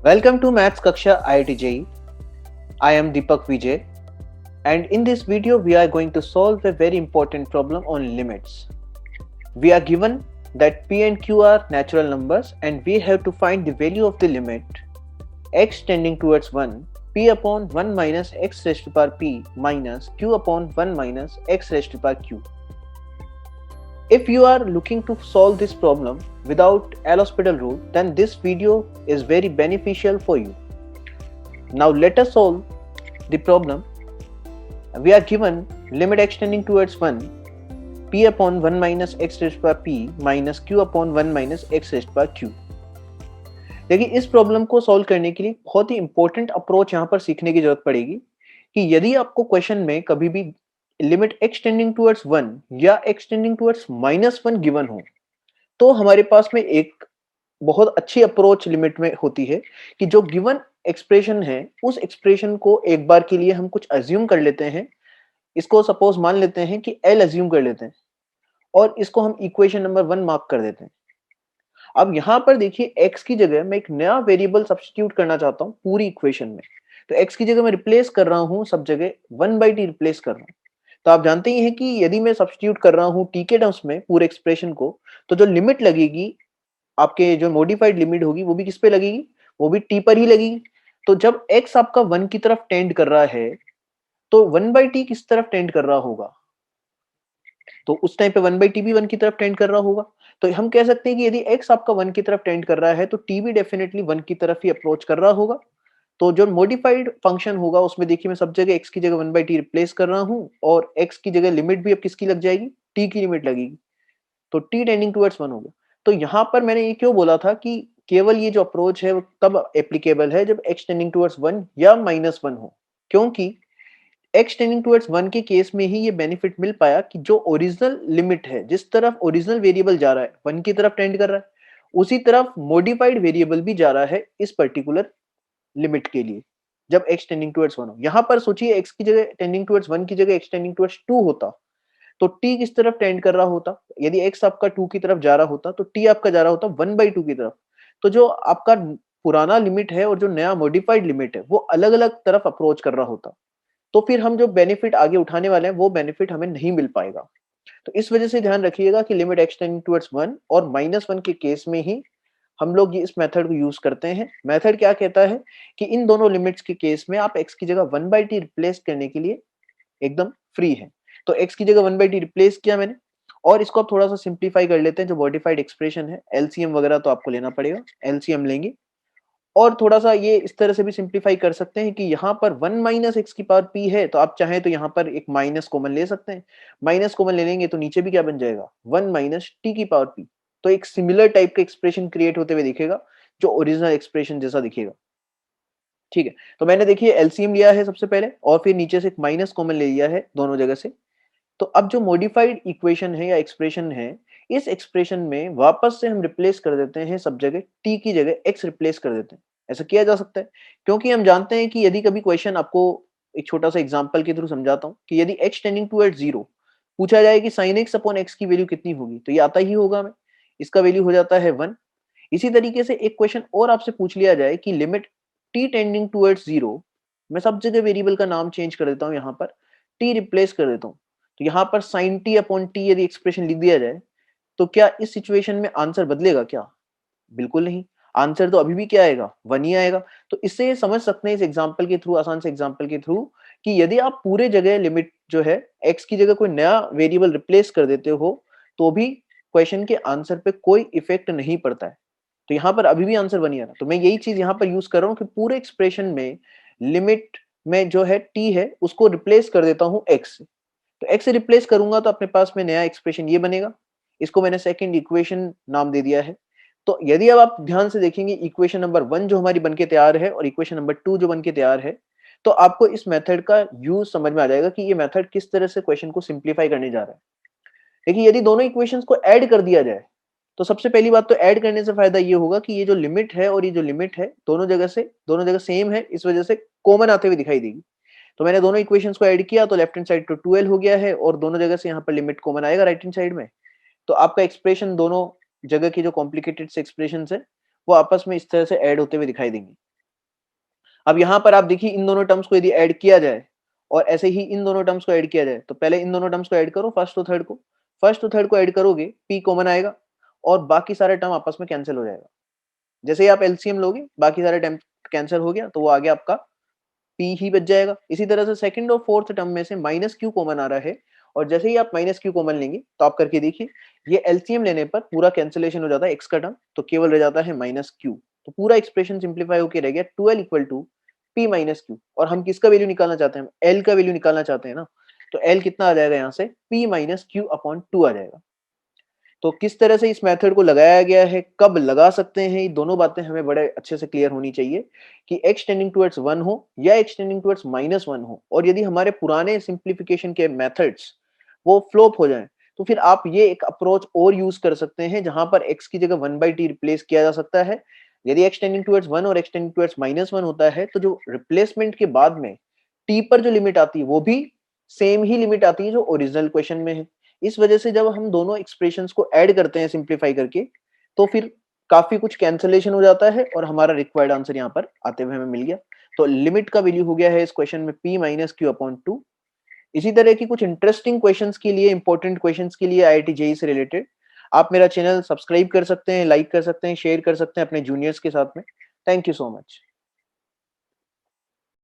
Welcome to Maths Kaksha IIT JEE. I am Deepak Vijay, and in this video we are going to solve a very important problem on limits. We are given that P and Q are natural numbers and we have to find the value of the limit x tending towards 1 p upon 1 minus x raised to power p minus q upon 1 minus x raised to power q. If you are looking to solve this problem without L'Hospital rule, then this video is very beneficial for you. Now let us solve the problem. We are given limit x tending towards 1 p upon 1 minus x raised to power p minus q upon 1 minus x raised to power q. देखिए, इस problem को solve करने के लिए बहुत ही important approach यहाँ पर सीखने की जरूरत पड़ेगी कि यदि आपको क्वेश्चन में कभी भी लिमिट x टेंडिंग टुवर्ड्स 1 या x टेंडिंग टुवर्ड्स -1 गिवन हो, तो हमारे पास में एक बहुत अच्छी अप्रोच लिमिट में होती है कि जो गिवन एक्सप्रेशन है उस एक्सप्रेशन को एक बार के लिए हम कुछ अज्यूम कर लेते हैं। इसको सपोज मान लेते हैं कि L अज्यूम कर लेते हैं और इसको हम इक्वेशन नंबर 1 मार्क कर देते हैं। अब यहाँ पर देखिए, x की जगह मैं एक नया वेरिएबल सब्स्टिट्यूट करना चाहता हूँ पूरी इक्वेशन में। तो x की जगह मैं रिप्लेस कर रहा हूँ, सब जगह 1/t रिप्लेस कर रहा हूँ। तो आप जानते ही हैं कि यदि मैं सब्स्टिट्यूट कर रहा हूँ t के टर्म्स में पूरे एक्सप्रेशन को, तो जो लिमिट लगेगी, आपके जो मॉडिफाइड लिमिट होगी, वो भी किस पे लगेगी? वो भी t पर ही लगेगी। तो जब x आपका 1 की तरफ टेंड कर रहा है, तो 1/t किस तरफ टेंड कर रहा होगा? तो उस टाइम पे 1/t भी 1 की तरफ टेंड कर रहा होगा। तो हम कह सकते हैं कि यदि x आपका 1 की तरफ टेंड कर रहा है, तो t भी डेफिनेटली 1 की तरफ ही अप्रोच कर रहा होगा। तो जो मॉडिफाइड फंक्शन होगा उसमें देखिए, मैं सब जगह x की जगह 1/t रिप्लेस कर रहा हूँ और x की जगह लिमिट भी अब किसकी लग जाएगी? t की लिमिट लगेगी। तो t टेंडिंग टुवर्ड्स 1 हो गया। तो यहाँ पर मैंने ये क्यों बोला था कि केवल ये जो अप्रोच है वो तब एप्लीकेबल है जब x टेंडिंग टुवर्ड्स 1 या -1 हो, क्योंकि x टेंडिंग टुवर्ड्स 1 के केस में ही ये बेनिफिट मिल पाया कि जो ओरिजिनल लिमिट है, जिस तरफ ओरिजिनल वेरिएबल जा रहा है 1 की तरफ टेंड कर रहा है, उसी तरफ मॉडिफाइड वेरिएबल भी जा रहा है इस पर्टिकुलर लिमिट के लिए, जब x टेंडिंग टुवर्ड्स 1 हो। यहाँ पर सोचिए, x की जगह टेंडिंग टुवर्ड्स 1 की जगह x टेंडिंग टुवर्ड्स 2 होता, तो t किस तरफ टेंड कर रहा होता? यदि x आपका 2 की तरफ जा रहा होता, तो t आपका जा रहा होता 1/2 की तरफ। तो जो आपका पुराना लिमिट है और जो नया मॉडिफाइड लिमिट है, वो अलग-अलग तरफ अप्रोच कर रहा होता। तो फिर हम जो बेनिफिट आगे उठाने वाले हैं, वो बेनिफिट हमें नहीं मिल पाएगा। तो इस वजह से ध्यान रखिएगा कि लिमिट x टेंडिंग टुवर्ड्स 1 और -1 के केस में ही हम लोग ये इस मेथड को यूज करते हैं। मेथड क्या कहता है कि इन दोनों लिमिट्स के केस में आप x की जगह 1/t रिप्लेस करने के लिए एकदम फ्री है। तो x की जगह 1/t रिप्लेस किया मैंने, और इसको आप थोड़ा सा सिंप्लीफाई कर लेते हैं। जो मॉडिफाइड एक्सप्रेशन है, एलसीएम वगैरह तो आपको लेना पड़ेगा, एलसीएम लेंगे और थोड़ा सा ये इस तरह से भी सिंप्लीफाई कर सकते हैं कि यहाँ पर 1 माइनस एक्स की पावर p है, तो आप चाहें तो यहाँ पर एक माइनस कॉमन ले सकते हैं। माइनस कॉमन ले लेंगे तो नीचे भी क्या बन जाएगा? 1 माइनस t की पावर p। तो एक सिमिलर टाइप का एक्सप्रेशन क्रिएट होते हुए दिखेगा, जो ओरिजिनल एक्सप्रेशन जैसा दिखेगा। ठीक है, तो मैंने देखिए एलसीएम लिया है सबसे पहले और फिर नीचे से एक माइनस कॉमन ले लिया है दोनों जगह से। तो अब जो मॉडिफाइड इक्वेशन है या एक्सप्रेशन है, इस एक्सप्रेशन में वापस से हम रिप्लेस कर देते हैं, सब जगह t की जगह x रिप्लेस कर देते हैं। ऐसा किया जा सकता है, क्योंकि हम जानते हैं कि यदि कभी क्वेश्चन आपको, एक छोटा सा एग्जांपल के थ्रू समझाता हूँ कि यदि x टेंडिंग टुवर्ड्स 0 पूछा जाए कि sin x अपॉन x की वैल्यू कितनी होगी, तो ये आता ही होगा हमें। इसका वैल्यू हो जाता है 1। इसी तरीके से एक क्वेश्चन और आपसे पूछ लिया जाए कि लिमिट t टेंडिंग टुवर्ड्स 0, मैं सब जगह वेरिएबल का नाम चेंज कर देता हूँ, यहाँ पर t रिप्लेस कर देता हूँ। तो यहाँ पर sin t अपॉन t यदि एक्सप्रेशन लिख दिया जाए, तो क्या इस सिचुएशन में आंसर बदलेगा क्या? बिल्कुल नहीं। आंसर तो अभी भी क्या आएगा? 1 ही आएगा। तो इससे समझ सकते हैं इस एग्जांपल के थ्रू, आसान से एग्जांपल के थ्रू, कि यदि आप पूरे जगह लिमिट जो है x की जगह कोई नया वेरिएबल रिप्लेस कर देते हो, तो भी क्वेश्चन के आंसर पे कोई इफेक्ट नहीं पड़ता है। तो यहाँ पर अभी भी आंसर 1 ही आ रहा है। तो मैं यही चीज यहाँ पर यूज कर रहा हूँ कि पूरे एक्सप्रेशन में लिमिट में जो है t है, उसको रिप्लेस कर देता हूँ x से। तो x से रिप्लेस करूंगा तो अपने पास में नया एक्सप्रेशन ये बनेगा। इसको मैंने सेकंड इक्वेशन नाम दे दिया है। तो यदि अब आप ध्यान से देखेंगे, इक्वेशन नंबर 1 जो हमारी बनके तैयार है और इक्वेशन नंबर 2 जो बनके तैयार है, तो आपको इस मेथड का यूज समझ में आ जाएगा कि ये मेथड किस तरह से क्वेश्चन को सिंप्लीफाई करने जा रहा है। देखिए, यदि दोनों इक्वेशंस को ऐड कर दिया जाए, तो सबसे पहली बात तो ऐड करने से फायदा ये होगा कि ये जो लिमिट है और ये जो लिमिट है, दोनों जगह सेम है, इस वजह से कॉमन आते हुए दिखाई देगी। तो मैंने दोनों इक्वेशंस को ऐड किया, तो लेफ्ट हैंड साइड तो 2l हो गया है और दोनों जगह से यहाँ पर लिमिट कॉमन आएगा राइट हैंड साइड में। तो आपका एक्सप्रेशन दोनों जगह की जो कॉम्प्लिकेटेड से एक्सप्रेशन है, वो आपस में इस तरह से ऐड होते हुए दिखाई देंगे। अब यहाँ पर आप देखिए इन दोनों टर्म्स को यदि ऐड किया जाए और ऐसे ही इन दोनों टर्म्स को ऐड किया जाए, तो पहले इन दोनों टर्म्स को ऐड करो, फर्स्ट टू थर्ड को। फर्स्ट टू थर्ड को ऐड करोगे, p कॉमन आएगा और बाकी सारे टर्म आपस में कैंसिल हो जाएगा। जैसे ही आप एलसीएम लोगे, बाकी सारे टर्म कैंसिल हो गया, तो वो आगे आपका p ही बच जाएगा। इसी तरह से सेकंड और फोर्थ टर्म में से माइनस क्यू कॉमन आ रहा है, और जैसे ही आप माइनस क्यू कॉमन लेंगे, तो आप करके देखिए, ये एलसीएम लेने पर पूरा कैंसिलेशन हो जाता है x का टर्म, तो केवल रह जाता है माइनस क्यू। तो पूरा एक्सप्रेशन सिंप्लीफाई होकर रह गया 12 equal to p minus q. और हम किसका वैल्यू निकालना चाहते हैं? हम l का वैल्यू निकालना चाहते हैं ना, तो l कितना आ जाएगा यहाँ से? p माइनस क्यू अपॉन 2 आ जाएगा। तो किस तरह से इस मेथड को लगाया गया है, कब लगा सकते हैं, ये दोनों बातें हमें बड़े अच्छे से क्लियर होनी चाहिए कि x टेंडिंग टुवर्ड्स 1 हो या x टेंडिंग टुवर्ड्स -1 हो, और यदि हमारे पुराने सिंप्लीफिकेशन के मेथड्स वो फ्लॉप हो जाएं, तो फिर आप ये एक अप्रोच और यूज कर सकते हैं जहां पर x की जगह 1/t रिप्लेस किया जा सकता है। यदि x टेंडिंग टुवर्ड्स 1 और x टेंडिंग टुवर्ड्स -1 होता है, तो जो रिप्लेसमेंट के बाद में t पर जो लिमिट आती है वो भी सेम ही लिमिट आती है जो ओरिजिनल क्वेश्चन में है। इस वजह से जब हम दोनों एक्सप्रेशंस को ऐड करते हैं सिंप्लीफाई करके, तो फिर काफी कुछ कैंसलेशन हो जाता है और हमारा रिक्वायर्ड आंसर यहाँ पर आते हुए हमें मिल गया। तो लिमिट का वैल्यू हो गया है इस क्वेश्चन में p माइनस क्यू अपॉन 2। इसी तरह की कुछ इंटरेस्टिंग क्वेश्चंस के लिए, इंपॉर्टेंट क्वेश्चंस के लिए आईआईटी जेईई से रिलेटेड आप मेरा चैनल सब्सक्राइब कर सकते हैं, लाइक कर सकते हैं, शेयर कर सकते हैं अपने जूनियर्स के साथ में। Thank you so much.